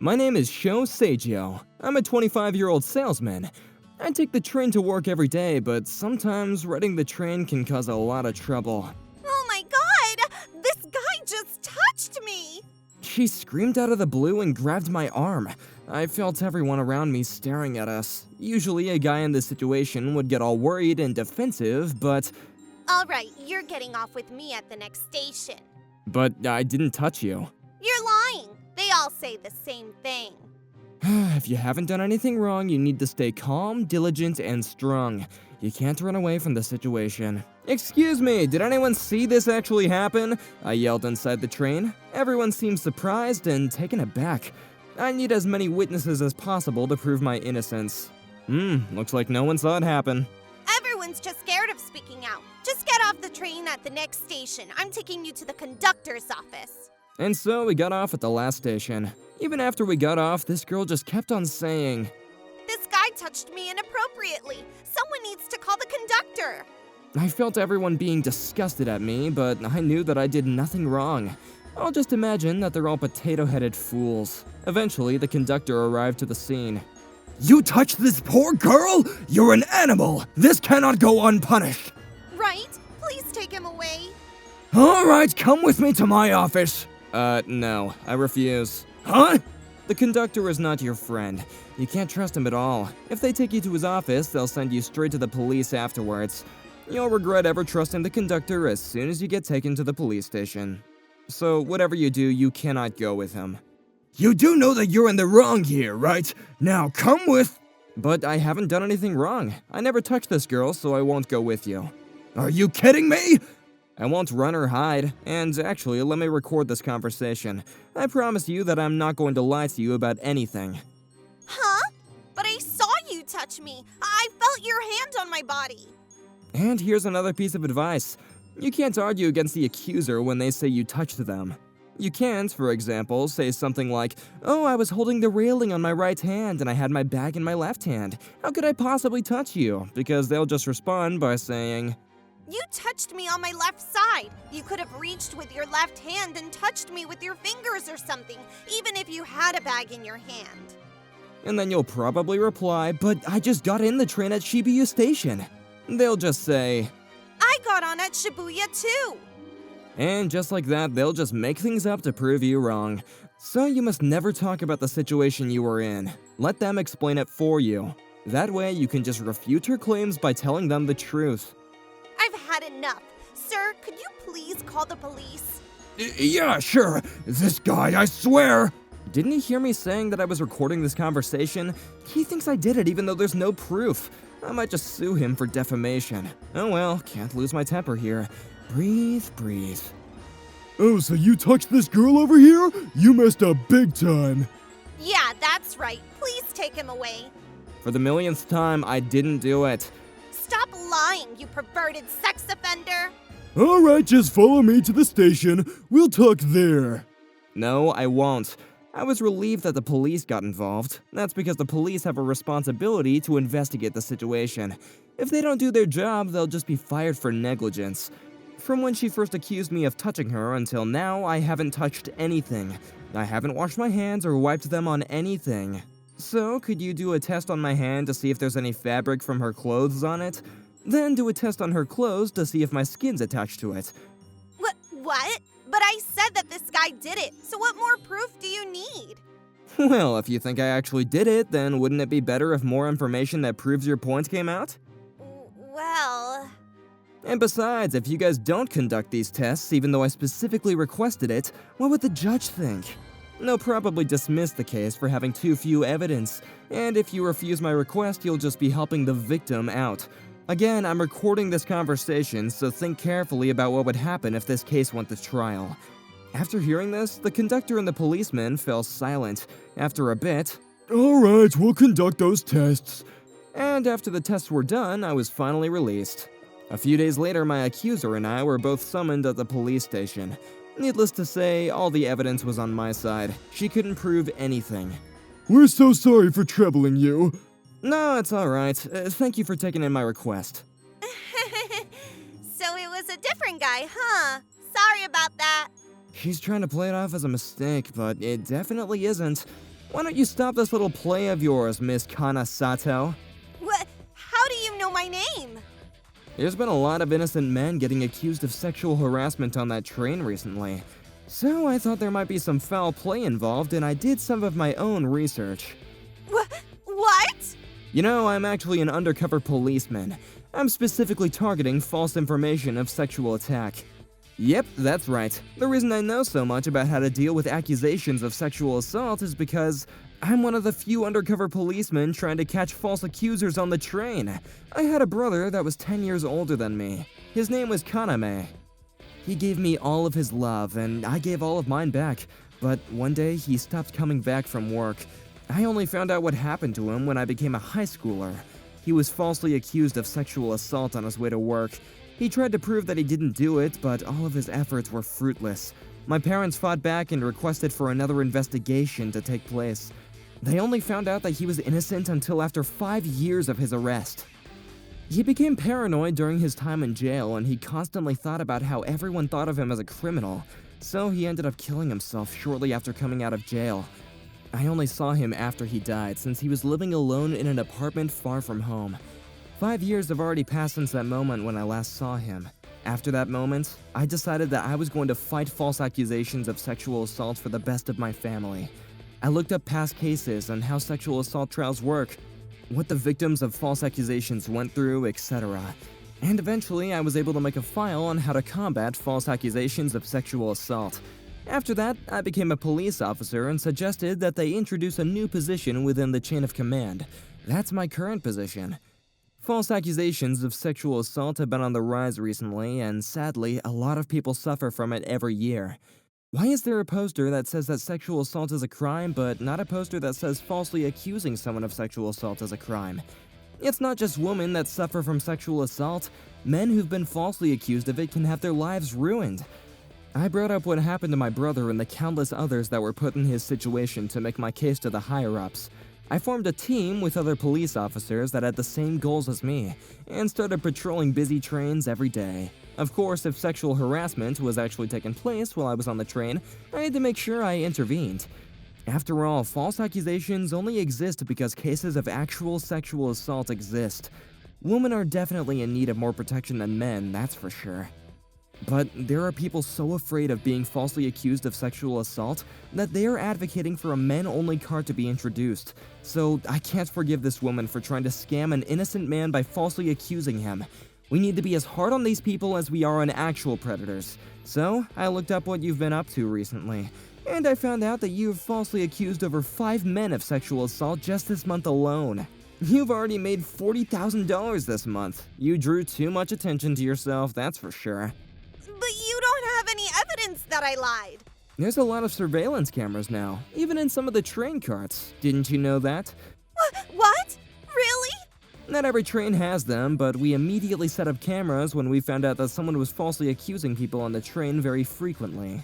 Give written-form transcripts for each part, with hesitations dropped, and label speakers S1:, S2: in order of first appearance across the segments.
S1: My name is Sho Seijo. I'm a 25-year-old salesman. I take the train to work every day, but sometimes riding the train can cause a lot of trouble.
S2: Oh my god! This guy just touched me!
S1: She screamed out of the blue and grabbed my arm. I felt everyone around me staring at us. Usually a guy in this situation would get all worried and defensive, but
S2: Alright, you're getting off with me at the next station.
S1: I didn't touch you.
S2: You're lying! They all say the same thing.
S1: If you haven't done anything wrong, you need to stay calm, diligent, and strong. You can't run away from the situation. Excuse me, did anyone see this actually happen? I yelled inside the train. Everyone seemed surprised and taken aback. I need as many witnesses as possible to prove my innocence. Looks like no one saw it happen.
S2: Everyone's just scared of speaking out. Just get off the train at the next station. I'm taking you to the conductor's office.
S1: And so we got off at the last station. Even after we got off, this girl just kept on saying,
S2: This guy touched me inappropriately. Someone needs to call the conductor.
S1: I felt everyone being disgusted at me, but I knew that I did nothing wrong. I'll just imagine that they're all potato-headed fools. Eventually, the conductor arrived to the scene. You touched this poor girl? You're an animal! This cannot go unpunished!
S2: Right? Please take him away.
S1: Alright, come with me to my office. No, I refuse. Huh? The conductor is not your friend. You can't trust him at all. If they take you to his office, they'll send you straight to the police afterwards. You'll regret ever trusting the conductor as soon as you get taken to the police station. So, whatever you do, you cannot go with him. You do know that you're in the wrong here, right? Now come with... But I haven't done anything wrong. I never touched this girl, so I won't go with you. Are you kidding me? I won't run or hide, and actually, let me record this conversation. I promise you that I'm not going to lie to you about anything.
S2: Huh? But I saw you touch me. I felt your hand on my body.
S1: And here's another piece of advice. You can't argue against the accuser when they say you touched them. You can't, for example, say something like, oh, I was holding the railing on my right hand and I had my bag in my left hand. How could I possibly touch you? Because they'll just respond by saying,
S2: You touched me on my left side. You could have reached with your left hand and touched me with your fingers or something, even if you had a bag in your hand.
S1: And then you'll probably reply, but I just got in the train at Shibuya Station. They'll just say,
S2: I got on at Shibuya too.
S1: And just like that, they'll just make things up to prove you wrong. So you must never talk about the situation you were in. Let them explain it for you. That way you can just refute her claims by telling them the truth.
S2: I've had enough. Sir, could you please call the police?
S1: Yeah, sure. This guy, I swear. Didn't he hear me saying that I was recording this conversation? He thinks I did it even though there's no proof. I might just sue him for defamation. Oh well, can't lose my temper here. Breathe, breathe.
S3: Oh, so you touched this girl over here? You messed up big time.
S2: Yeah, that's right. Please take him away.
S1: For the millionth time, I didn't do it.
S2: Stop lying, you perverted sex offender.
S3: Alright, just follow me to the station. We'll talk there.
S1: No, I won't. I was relieved that the police got involved. That's because the police have a responsibility to investigate the situation. If they don't do their job, they'll just be fired for negligence. From when she first accused me of touching her until now, I haven't touched anything. I haven't washed my hands or wiped them on anything. So, could you do a test on my hand to see if there's any fabric from her clothes on it? Then do a test on her clothes to see if my skin's attached to it.
S2: What? But I said that this guy did it, so what more proof do you need?
S1: Well, if you think I actually did it, then wouldn't it be better if more information that proves your point came out?
S2: Well...
S1: And besides, if you guys don't conduct these tests, even though I specifically requested it, what would the judge think? They'll probably dismiss the case for having too few evidence, and if you refuse my request, you'll just be helping the victim out. Again, I'm recording this conversation, so think carefully about what would happen if this case went to trial. After hearing this, the conductor and the policeman fell silent. After a bit,
S3: Alright, we'll conduct those tests.
S1: And after the tests were done, I was finally released. A few days later, my accuser and I were both summoned at the police station. Needless to say, all the evidence was on my side. She couldn't prove anything.
S3: We're so sorry for troubling you.
S1: No, it's alright. Thank you for taking in my request.
S2: So it was a different guy, huh? Sorry about that.
S1: She's trying to play it off as a mistake, but it definitely isn't. Why don't you stop this little play of yours, Miss Kana Sato?
S2: What? How do you know my name?
S1: There's been a lot of innocent men getting accused of sexual harassment on that train recently. So I thought there might be some foul play involved, and I did some of my own research.
S2: What?
S1: You know, I'm actually an undercover policeman. I'm specifically targeting false information of sexual attack. Yep, that's right. The reason I know so much about how to deal with accusations of sexual assault is because I'm one of the few undercover policemen trying to catch false accusers on the train. I had a brother that was 10 years older than me. His name was Kaname. He gave me all of his love, and I gave all of mine back. But one day, he stopped coming back from work. I only found out what happened to him when I became a high schooler. He was falsely accused of sexual assault on his way to work. He tried to prove that he didn't do it, but all of his efforts were fruitless. My parents fought back and requested for another investigation to take place. They only found out that he was innocent until after 5 years of his arrest. He became paranoid during his time in jail, and he constantly thought about how everyone thought of him as a criminal, so he ended up killing himself shortly after coming out of jail. I only saw him after he died, since he was living alone in an apartment far from home. 5 years have already passed since that moment when I last saw him. After that moment, I decided that I was going to fight false accusations of sexual assault for the best of my family. I looked up past cases and how sexual assault trials work, what the victims of false accusations went through, etc. And eventually, I was able to make a file on how to combat false accusations of sexual assault. After that, I became a police officer and suggested that they introduce a new position within the chain of command. That's my current position. False accusations of sexual assault have been on the rise recently, and sadly, a lot of people suffer from it every year. Why is there a poster that says that sexual assault is a crime, but not a poster that says falsely accusing someone of sexual assault is a crime? It's not just women that suffer from sexual assault. Men who've been falsely accused of it can have their lives ruined. I brought up what happened to my brother and the countless others that were put in his situation to make my case to the higher-ups. I formed a team with other police officers that had the same goals as me, and started patrolling busy trains every day. Of course, if sexual harassment was actually taking place while I was on the train, I had to make sure I intervened. After all, false accusations only exist because cases of actual sexual assault exist. Women are definitely in need of more protection than men, that's for sure. But there are people so afraid of being falsely accused of sexual assault that they are advocating for a men-only card to be introduced. So I can't forgive this woman for trying to scam an innocent man by falsely accusing him. We need to be as hard on these people as we are on actual predators. So I looked up what you've been up to recently, and I found out that you've falsely accused over 5 men of sexual assault just this month alone. You've already made $40,000 this month. You drew too much attention to yourself, that's for sure.
S2: But you don't have any evidence that I lied.
S1: There's a lot of surveillance cameras now, even in some of the train carts. Didn't you know that?
S2: What? Really?
S1: Not every train has them, but we immediately set up cameras when we found out that someone was falsely accusing people on the train very frequently.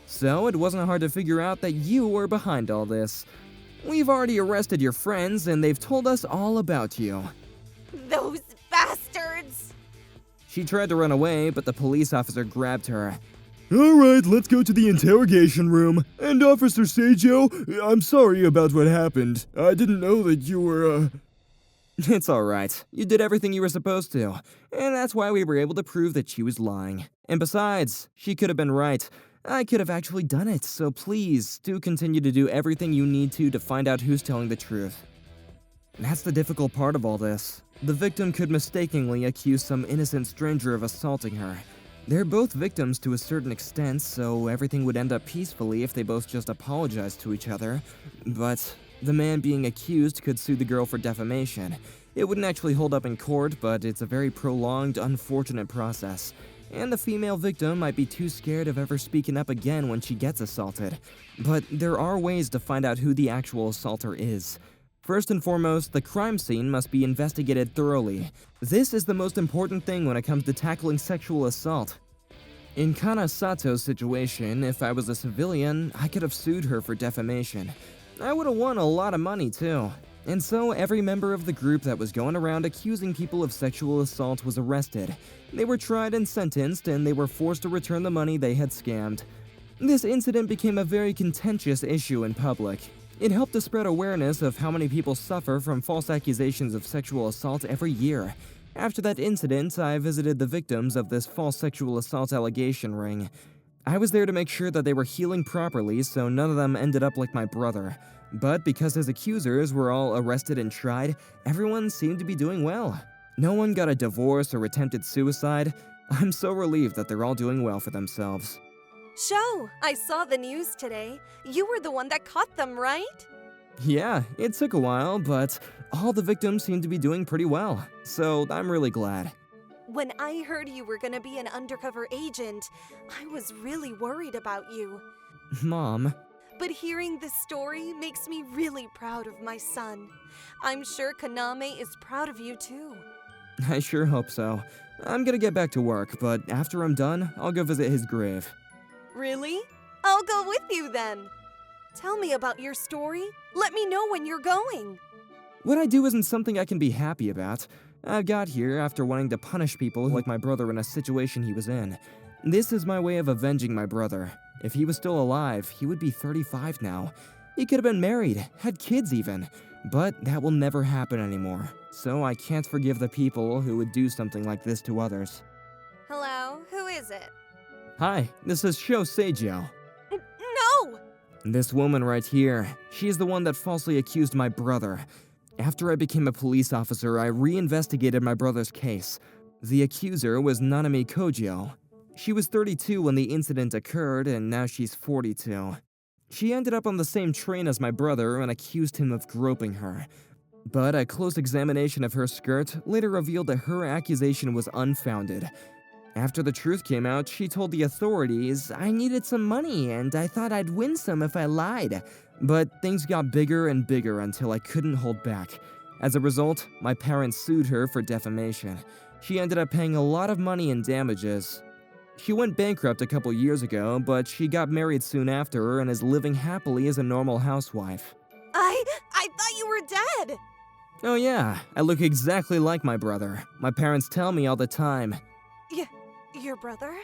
S1: So it wasn't hard to figure out that you were behind all this. We've already arrested your friends, and they've told us all about you.
S2: Those bastards!
S1: She tried to run away, but the police officer grabbed her.
S3: Alright, let's go to the interrogation room. And Officer Seijo, I'm sorry about what happened. I didn't know that you were,
S1: It's alright. You did everything you were supposed to, and that's why we were able to prove that she was lying. And besides, she could have been right. I could have actually done it, so please, do continue to do everything you need to find out who's telling the truth. That's the difficult part of all this. The victim could mistakenly accuse some innocent stranger of assaulting her. They're both victims to a certain extent, so everything would end up peacefully if they both just apologized to each other. But the man being accused could sue the girl for defamation. It wouldn't actually hold up in court, but it's a very prolonged, unfortunate process. And the female victim might be too scared of ever speaking up again when she gets assaulted. But there are ways to find out who the actual assaulter is. First and foremost, the crime scene must be investigated thoroughly. This is the most important thing when it comes to tackling sexual assault. In Kana Sato's situation, if I was a civilian, I could have sued her for defamation. I would have won a lot of money too. And so every member of the group that was going around accusing people of sexual assault was arrested. They were tried and sentenced, and they were forced to return the money they had scammed. This incident became a very contentious issue in public. It helped to spread awareness of how many people suffer from false accusations of sexual assault every year. After that incident, I visited the victims of this false sexual assault allegation ring. I was there to make sure that they were healing properly so none of them ended up like my brother. But because his accusers were all arrested and tried, everyone seemed to be doing well. No one got a divorce or attempted suicide. I'm so relieved that they're all doing well for themselves.
S2: Show, I saw the news today. You were the one that caught them, right?
S1: Yeah, it took a while, but all the victims seem to be doing pretty well, so I'm really glad.
S2: When I heard you were gonna be an undercover agent, I was really worried about you.
S1: Mom.
S2: But hearing this story makes me really proud of my son. I'm sure Kaname is proud of you too.
S1: I sure hope so. I'm gonna get back to work, but after I'm done, I'll go visit his grave.
S2: Really? I'll go with you then. Tell me about your story. Let me know when you're going.
S1: What I do isn't something I can be happy about. I got here after wanting to punish people like my brother in a situation he was in. This is my way of avenging my brother. If he was still alive, he would be 35 now. He could have been married, had kids even. But that will never happen anymore. So I can't forgive the people who would do something like this to others.
S2: Hello, who is it?
S1: Hi, this is Sho Seijo.
S2: No!
S1: This woman right here, she's the one that falsely accused my brother. After I became a police officer, I reinvestigated my brother's case. The accuser was Nanami Kojio. She was 32 when the incident occurred, and now she's 42. She ended up on the same train as my brother and accused him of groping her. But a close examination of her skirt later revealed that her accusation was unfounded. After the truth came out, she told the authorities, "I needed some money and I thought I'd win some if I lied." But things got bigger and bigger until I couldn't hold back. As a result, my parents sued her for defamation. She ended up paying a lot of money in damages. She went bankrupt a couple years ago, but she got married soon after and is living happily as a normal housewife.
S2: I thought you were dead.
S1: Oh yeah, I look exactly like my brother. My parents tell me all the time.
S2: Your brother?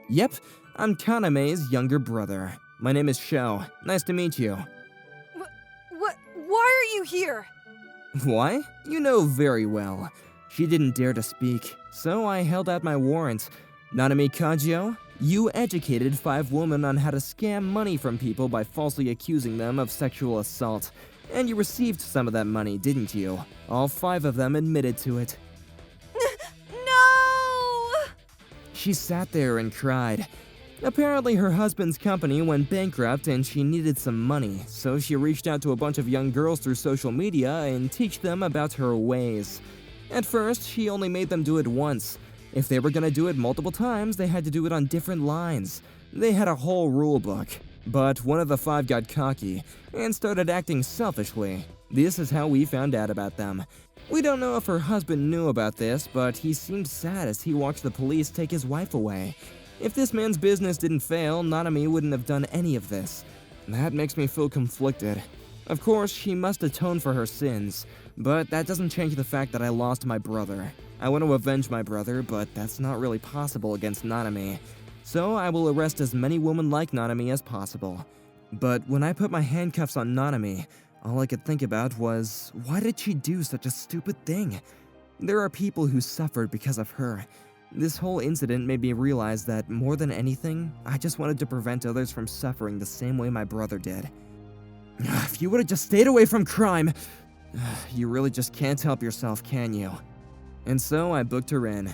S1: Yep, I'm Kaname's younger brother. My name is Sho. Nice to meet you.
S2: Why are you here?
S1: Why? You know very well. She didn't dare to speak, so I held out my warrant. Nanami Kajio, you educated 5 women on how to scam money from people by falsely accusing them of sexual assault. And you received some of that money, didn't you? All 5 of them admitted to it.
S2: No!
S1: She sat there and cried. Apparently her husband's company went bankrupt and she needed some money, so she reached out to a bunch of young girls through social media and teach them about her ways. At first, she only made them do it once. If they were gonna do it multiple times, they had to do it on different lines. They had a whole rule book. But one of the 5 got cocky and started acting selfishly. This is how we found out about them. We don't know if her husband knew about this, but he seemed sad as he watched the police take his wife away. If this man's business didn't fail, Nanami wouldn't have done any of this. That makes me feel conflicted. Of course, she must atone for her sins, but that doesn't change the fact that I lost my brother. I want to avenge my brother, but that's not really possible against Nanami. So I will arrest as many women like Nanami as possible. But when I put my handcuffs on Nanami, all I could think about was, why did she do such a stupid thing? There are people who suffered because of her. This whole incident made me realize that more than anything, I just wanted to prevent others from suffering the same way my brother did. If you would have just stayed away from crime, you really just can't help yourself, can you? And so I booked her in.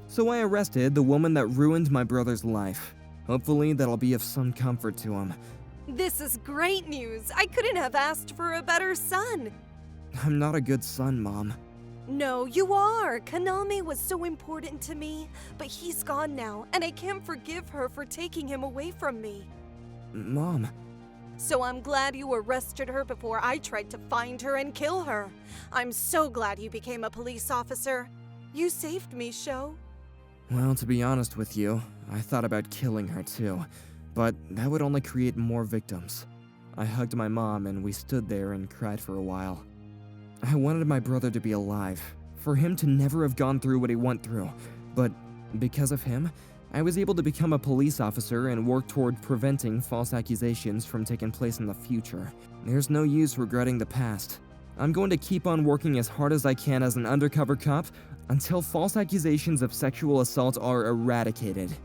S1: So I arrested the woman that ruined my brother's life. Hopefully that'll be of some comfort to him.
S2: This is great news. I couldn't have asked for a better son.
S1: I'm not a good son, Mom.
S2: No, you are. Kaname was so important to me, but he's gone now, and I can't forgive her for taking him away from me.
S1: Mom.
S2: So I'm glad you arrested her before I tried to find her and kill her. I'm so glad you became a police officer. You saved me, Sho.
S1: Well, to be honest with you, I thought about killing her too, but that would only create more victims. I hugged my mom and we stood there and cried for a while. I wanted my brother to be alive, for him to never have gone through what he went through, but because of him, I was able to become a police officer and work toward preventing false accusations from taking place in the future. There's no use regretting the past. I'm going to keep on working as hard as I can as an undercover cop until false accusations of sexual assault are eradicated.